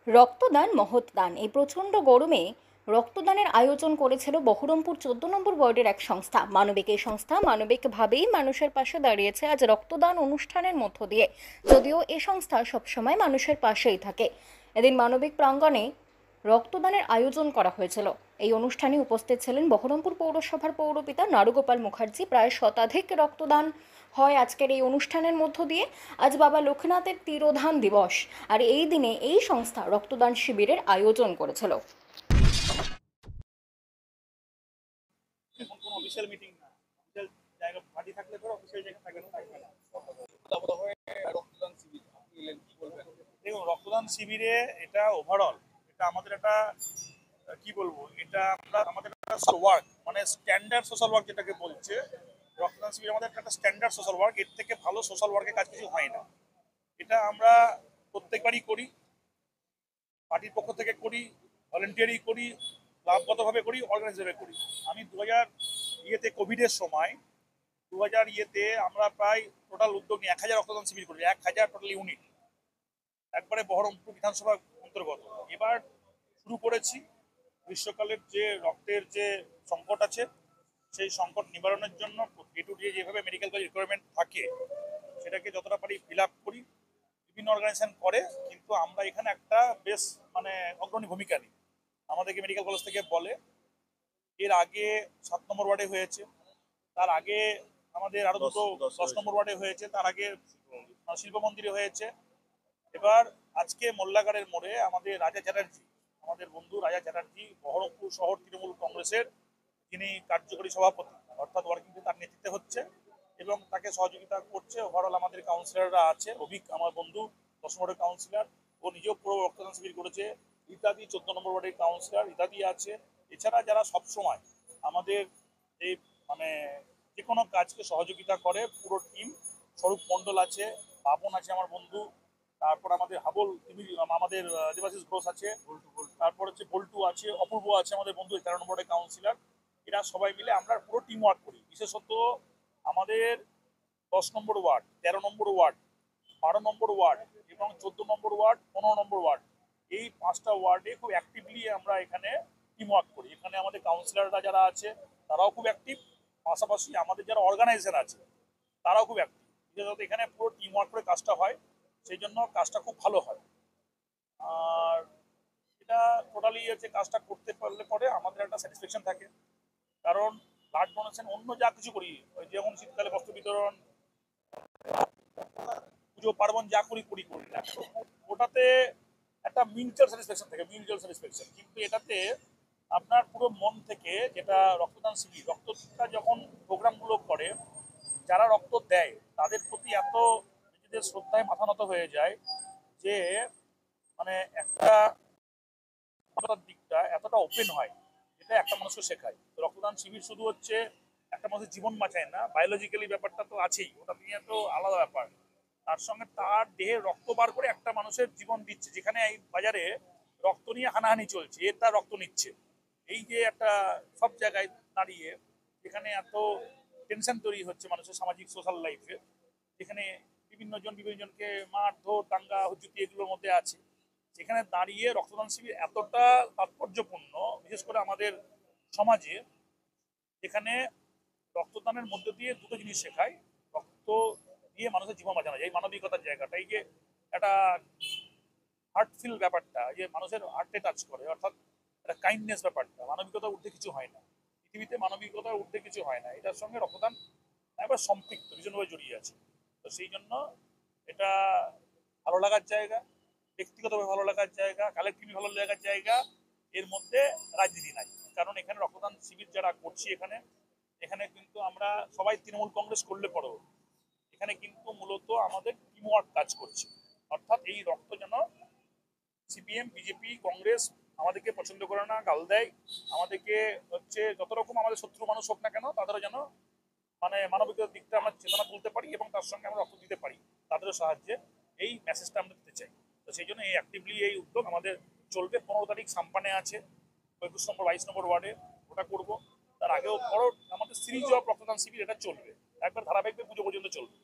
রক্তদান মহৎ দান। এই প্রচণ্ড গরমে রক্তদানের আয়োজন করেছিল বহরমপুর 14 নম্বর ওয়ার্ডের এক সংস্থা মানবিক। এই সংস্থা মানবিকভাবেই মানুষের পাশে দাঁড়িয়েছে আজ রক্তদান অনুষ্ঠানের মধ্য দিয়ে। যদিও এই সংস্থা সবসময় মানুষের পাশেই থাকে, এদিন মানবিক প্রাঙ্গণে রক্তদানের আয়োজন করা হয়েছিল। এই অনুষ্ঠানে উপস্থিত ছিলেন বহরমপুর পৌরসভার পৌরপিতা নারুগোপাল মুখার্জি। প্রায় শতাধিক রক্তদান হয় আজকের এই অনুষ্ঠানের মধ্য দিয়ে। আজ বাবা লোকনাথের তিরোধান দিবস, আর এই দিনে এই সংস্থা রক্তদান শিবিরের আয়োজন করেছিল। এখন কোনো অফিসিয়াল মিটিং না, অফিসিয়াল জায়গা পার্টি থাকলে পরে অফিসিয়াল জায়গা থাকবে না, থাকবে না। রক্তদান শিবির আপনি এলেন, কি বলবেন? দেখুন, রক্তদান শিবিরে এটা ওভারঅল এটা আমাদের একটা কি বলবো, এটা আমরা আমাদের একটা ওয়ার্ক, মানে স্ট্যান্ডার্ড সোশ্যাল ওয়ার্ক যেটাকে বলছে। রক্তদান শিবির আমাদের একটা স্ট্যান্ডার্ড সোশ্যাল ওয়ার্ক, এর থেকে ভালো সোশ্যাল ওয়ার্কের কাজ কিছু হয় না। এটা আমরা প্রত্যেকবারই করি, পার্টির পক্ষ থেকে করি, ভলেন্টিয়ারি করি, ক্লাবগতভাবে করি, অর্গানাইজভাবে করি। আমি 2000 ইয়েতে কোভিডের সময় 2000 ইয়েতে আমরা প্রায় টোটাল উদ্যোগ নিয়ে 1000 রক্তদান শিবির করি, 1000 টোটাল ইউনিট, একবারে বহরমপুর বিধানসভা অন্তর্গত। এবার শুরু করেছি গ্রীষ্মকালের যে রক্তের যে সংকট আছে, সেই সংকট নিবারণের জন্য ডে টু ডে যেভাবে মেডিকেল কলেজ রিকোয়ারমেন্ট থাকে সেটাকে যতটা পারি ফিল আপ করি। বিভিন্ন অর্গানাইজেশন করে, কিন্তু আমরা এখানে একটা বেশ মানে অগ্রণী ভূমিকা নিই। আমাদেরকে মেডিকেল কলেজ থেকে বলে, এর আগে 7 নম্বর ওয়ার্ডে হয়েছে, তার আগে আমাদের আরো দুটো 10 নম্বর ওয়ার্ডে হয়েছে, তার আগে শিল্প মন্দিরে হয়েছে। এবার আজকে মোল্লাগাড়ের মোড়ে আমাদের রাজা চ্যাটার্জি, আমাদের বন্ধু রাজা চ্যাটার্জি, বহরমপুর শহর তৃণমূল কংগ্রেসের যিনি কার্যকরী সভাপতি, অর্থাৎ ওয়ার্কিং তার নেতৃত্বে হচ্ছে এবং তাকে সহযোগিতা করছে। ওভারঅল আমাদের কাউন্সিলররা আছে, অভিক আমার বন্ধু 10 নম্বরের কাউন্সিলর, ও নিজেও পুরো রক্তদান শিবির করেছে। ইত্যাদি 14 নম্বর ওয়ার্ডের কাউন্সিলর ইত্যাদি আছে। এছাড়া যারা সবসময় আমাদের এই মানে যে কোনো কাজকে সহযোগিতা করে পুরো টিম, স্বরূপ মণ্ডল আছে, বাপন আছে আমার বন্ধু, তারপর আমাদের হাবল আমাদের দেবাশিস ঘোষ আছে, তারপর হচ্ছে বল্টু আছে, অপূর্ব আছে আমাদের বন্ধু 13 নম্বরের কাউন্সিলর। এরা সবাই মিলে আমরা পুরো টিম ওয়ার্ক করি। বিশেষত আমাদের 10 নম্বর ওয়ার্ড, 13 নম্বর ওয়ার্ড, 12 নম্বর ওয়ার্ড এবং 14 নম্বর ওয়ার্ড, 15 নম্বর ওয়ার্ড, এই 5টা ওয়ার্ডে খুব অ্যাক্টিভলি আমরা এখানে টিম ওয়ার্ক করি। এখানে আমাদের কাউন্সিলররা যারা আছে তারাও খুব অ্যাক্টিভ, পাশাপাশি আমাদের যারা অর্গানাইজার আছে তারাও খুব অ্যাক্টিভ। বিশেষত এখানে পুরো টিম ওয়ার্ক করে কাজটা হয়, সেই জন্য কাজটা খুব ভালো হয়। আর এটা টোটালি হচ্ছে কাজটা করতে পারলে পরে আমাদের একটা স্যাটিসফ্যাকশন থাকে। কারণ ব্লাড ডোনেশন অন্য যা কিছু করি, ওই যেমন শীতকালে বস্ত্র বিতরণ, পুজো পার্বণ যা করি করি করি না, ওটাতে একটা মিউচুয়াল স্যাটিসফ্যাকশন থাকে, মিউচুয়াল স্যাটিসফ্যাকশন। কিন্তু এটাতে আপনার পুরো মন থেকে, যেটা রক্তদান শিবির, রক্তটা যখন প্রোগ্রামগুলো করে, যারা রক্ত দেয় তাদের প্রতি এত নিজেদের শ্রদ্ধায় মাথা নত হয়ে যায় যে মানে একটা দিকটা এতটা ওপেন হয়, এটা একটা মানুষকে শেখায়। তো রক্তদান শিবির শুধু হচ্ছে একটা মানুষের জীবন বাঁচায় না, বায়োলজিক্যালি ব্যাপারটা তো আছেই, ওটা নিয়ে তো আলাদা ব্যাপার। তার সঙ্গে তার দেহে রক্ত বার করে একটা মানুষের জীবন দিচ্ছে। যেখানে এই বাজারে রক্ত নিয়ে হানাহানি চলছে, এর তার রক্ত নিচ্ছে। এই যে একটা সব জায়গায় দাঁড়িয়ে যেখানে এত টেনশন তৈরি হচ্ছে মানুষের সামাজিক সোশ্যাল লাইফে, যেখানে বিভিন্ন জনকে মারধর দাঙ্গা হুজুতি এগুলোর মধ্যে আছে, সেখানে দাঁড়িয়ে রক্তদান শিবির এতটা তাৎপর্যপূর্ণ, বিশেষ করে আমাদের সমাজে, যেখানে রক্তদানের মধ্যে দিয়ে দুটো জিনিস শেখায়। রক্ত দিয়ে মানুষের জীবন বাঁচানো যায়, এই মানবিকতার জায়গাটা, এই যে একটা হার্টফিল ব্যাপারটা, যে মানুষের হার্টে টাচ করে, অর্থাৎ একটা কাইন্ডনেস ব্যাপারটা, মানবিকতার ঊর্ধ্বে কিছু হয় না পৃথিবীতে, মানবিকতার ঊর্ধ্বে কিছু হয় না। এটার সঙ্গে রক্তদান একবার সম্পৃক্ত, ভীষণভাবে জড়িয়ে আছে। তো সেই জন্য এটা ভালো লাগার জায়গা, ব্যক্তিগতভাবে ভালো লাগার জায়গা, কালেক্টিভলি ভালো লাগার জায়গা। এর মধ্যে রাজনীতি নাই, কারণ এখানে রক্তদান শিবির যারা করছি এখানে এখানে কিন্তু আমরা সবাই তৃণমূল কংগ্রেস করলে পরেও এখানে কিন্তু মূলত আমাদের টিমওয়ার্ক কাজ করছে। অর্থাৎ এই রক্ত যেন সিপিএম, বিজেপি, কংগ্রেস আমাদেরকে পছন্দ করে না, গাল দেয়, আমাদেরকে হচ্ছে যত রকম আমাদের শত্রু মানুষ হোক না কেন, তাদেরও যেন মানে মানবিকতার দিকটা আমরা চেতনা তুলতে পারি এবং তার সঙ্গে আমরা রক্ত দিতে পারি তাদেরও সাহায্যে, এই মেসেজটা আমরা দিতে চাই। তো সেই জন্য এই অ্যাক্টিভলি এই উদ্যোগ আমাদের চলবে। 15 তারিখ সাম্পানে আছে 21 নম্বর 22 নম্বর ওয়ার্ডে, ওটা করবো। তার আগেও বড় আমাদের সিরিজ অফ রক্তদান শিবির এটা চলবে, একবার ধারাবাহিকভাবে পুজো পর্যন্ত চলবে।